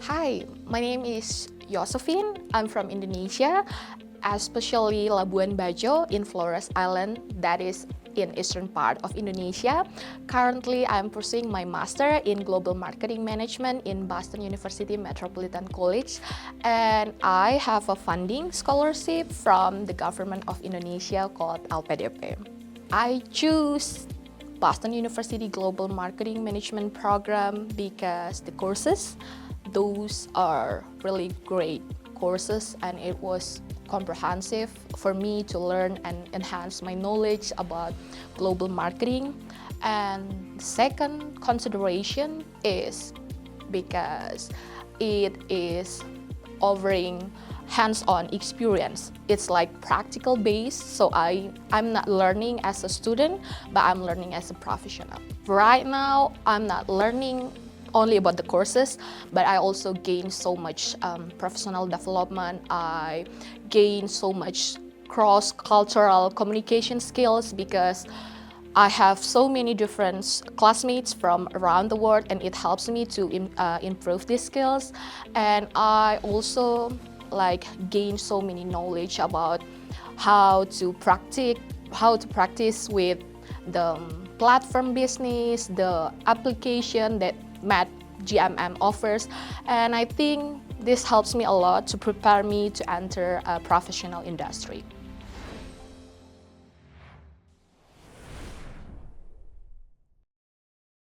Hi, my name is Yosefiani. I'm from Indonesia, especially Labuan Bajo in Flores Island, that is in eastern part of Indonesia. Currently, I'm pursuing my master in global marketing management in Boston University Metropolitan College, and I have a funding scholarship from the government of Indonesia called LPDP. I choose Boston University Global Marketing Management Program because the courses, those are really great courses, and it was comprehensive for me to learn and enhance my knowledge about global marketing. And second consideration is because it is offering hands-on experience. It's like practical based, so I'm not learning as a student, but I'm learning as a professional. Right now, I'm not learning only about the courses, but I also gain so much professional development. I gain so much cross-cultural communication skills because I have so many different classmates from around the world, and it helps me to improve these skills. And I also gain so many knowledge about how to practice with the platform business, the application that GMM offers, and I think this helps me a lot to prepare me to enter a professional industry.